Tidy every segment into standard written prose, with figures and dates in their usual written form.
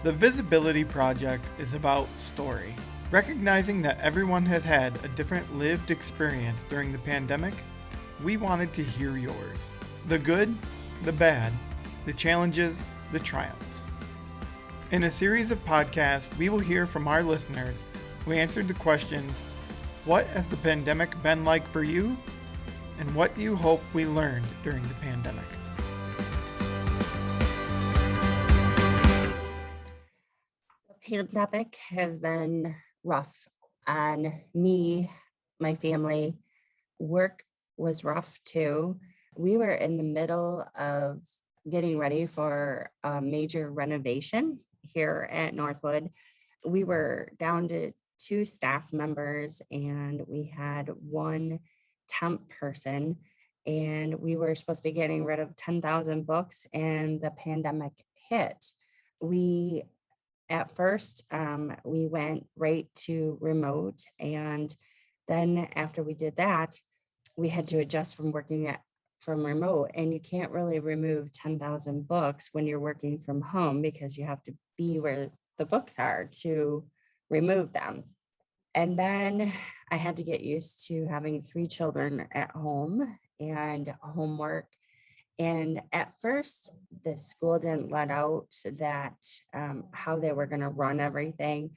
The Visibility Project is about story. Recognizing that everyone has had a different lived experience during the pandemic, we wanted to hear yours. The good, the bad, the challenges, the triumphs. In a series of podcasts, we will hear from our listeners who answered the questions, what has the pandemic been like for you? And what do you hope we learned during the pandemic? The pandemic has been rough on me, my family. Work was rough too. We were in the middle of getting ready for a major renovation here at Northwood. We were down to two staff members and we had one temp person, and we were supposed to be getting rid of 10,000 books, and the pandemic hit. We at first, we went right to remote. And then after we did that, we had to adjust from remote. And you can't really remove 10,000 books when you're working from home because you have to be where the books are to remove them. And then I had to get used to having three children at home and homework. And at first, the school didn't let out that how they were going to run everything.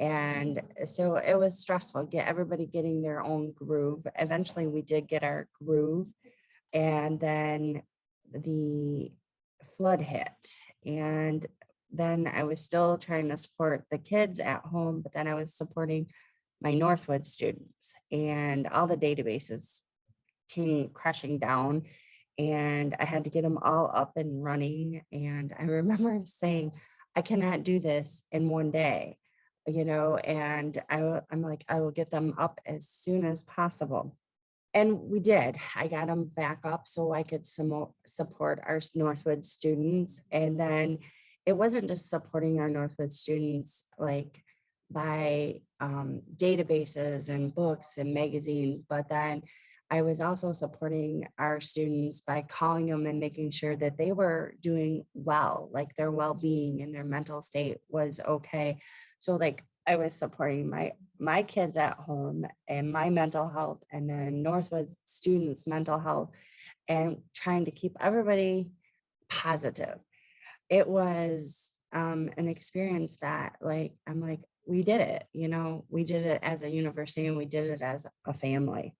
And so it was stressful, get everybody getting their own groove. Eventually, we did get our groove. And then the flood hit. And then I was still trying to support the kids at home, but then I was supporting my Northwood students, and all the databases came crashing down, and I had to get them all up and running. And I remember saying, I cannot do this in one day, and I'm like, I will get them up as soon as possible. And we did. I got them back up so I could support our Northwood students. And then it wasn't just supporting our Northwood students like by databases and books and magazines, but then I was also supporting our students by calling them and making sure that they were doing well, like their well-being and their mental state was okay. So like I was supporting my kids at home and my mental health, and then Northwood students' mental health, and trying to keep everybody positive. It was an experience that I'm like, we did it, we did it as a university and we did it as a family.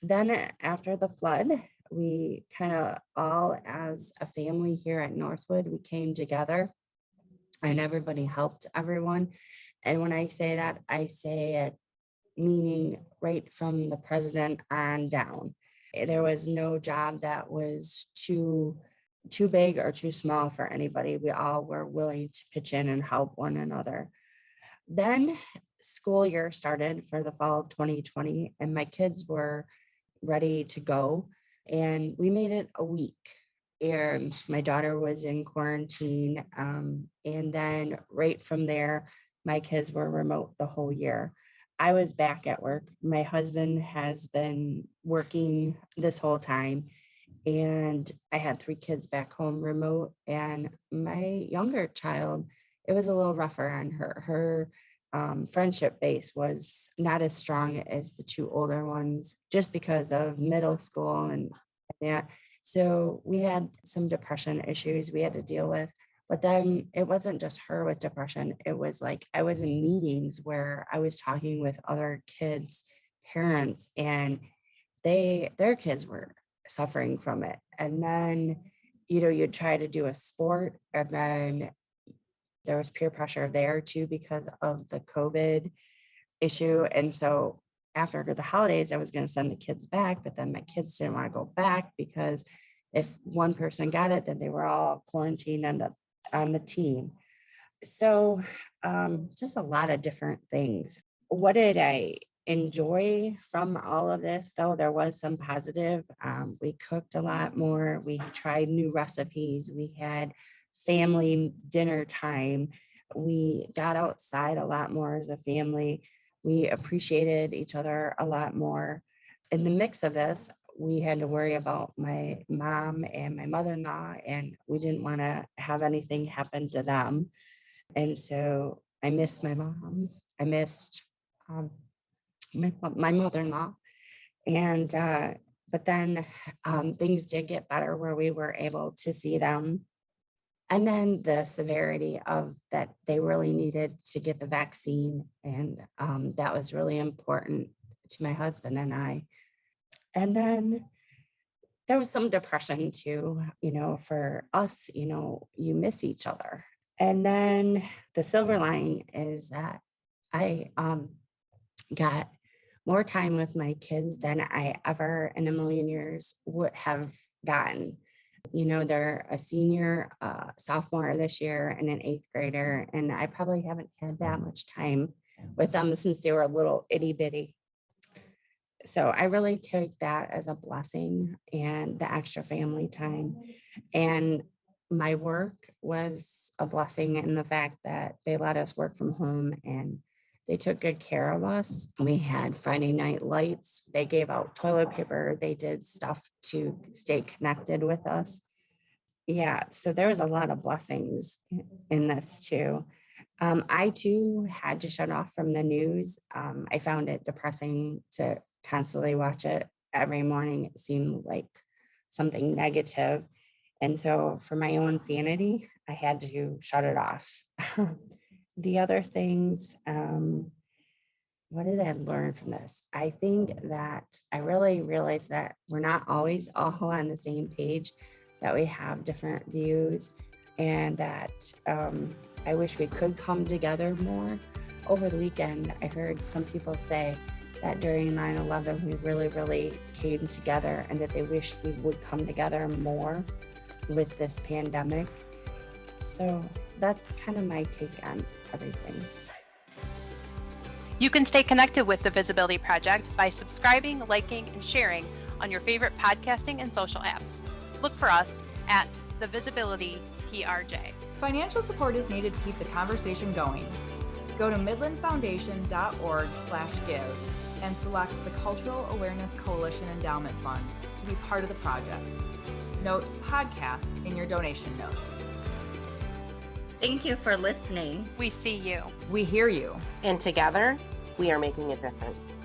Then after the flood, we kind of all as a family here at Northwood, we came together and everybody helped everyone. And when I say that, I say it meaning right from the president on down. There was no job that was too big or too small for anybody. We all were willing to pitch in and help one another. Then school year started for the fall of 2020, and my kids were ready to go. And we made it a week. And my daughter was in quarantine. And then right from there, my kids were remote the whole year. I was back at work. My husband has been working this whole time. And I had three kids back home remote. And my younger child, it was a little rougher on her. Her friendship base was not as strong as the two older ones just because of middle school and that. So we had some depression issues we had to deal with. But then it wasn't just her with depression. It was like I was in meetings where I was talking with other kids' parents, and their kids were suffering from it. And then, you'd try to do a sport, and then there was peer pressure there too because of the COVID issue. And so after the holidays, I was going to send the kids back, but then my kids didn't want to go back because if one person got it, then they were all quarantined on the team. So just a lot of different things. What did I enjoy from all of this, though? There was some positive. We cooked a lot more. We tried new recipes. We had family dinner time. We got outside a lot more as a family. We appreciated each other a lot more. In the mix of this, we had to worry about my mom and my mother-in-law, and we didn't want to have anything happen to them. And so I missed my mom. I missed my mother-in-law. And, but then things did get better where we were able to see them. And then the severity of that they really needed to get the vaccine. And that was really important to my husband and I. And then there was some depression too, for us, you miss each other. And then the silver lining is that I got more time with my kids than I ever in a million years would have gotten. They're a senior, sophomore this year, and an eighth grader. And I probably haven't had that much time with them since they were a little itty bitty. So I really took that as a blessing, and the extra family time. And my work was a blessing in the fact that they let us work from home and they took good care of us. We had Friday night lights. They gave out toilet paper. They did stuff to stay connected with us. Yeah, so there was a lot of blessings in this too. I too had to shut off from the news. I found it depressing to constantly watch it every morning. It seemed like something negative. And so for my own sanity, I had to shut it off. The other things, what did I learn from this? I think that I really realized that we're not always all on the same page, that we have different views, and that I wish we could come together more. Over the weekend, I heard some people say that during 9/11, we really came together, and that they wish we would come together more with this pandemic. So that's kind of my take on everything. You can stay connected with the Visibility Project by subscribing, liking, and sharing on your favorite podcasting and social apps. Look for us at the Visibility PRJ. Financial support is needed to keep the conversation going. Go to midlandfoundation.org/give and select the Cultural Awareness Coalition Endowment Fund to be part of the project. Note podcast in your donation notes. Thank you for listening. We see you. We hear you. And together, we are making a difference.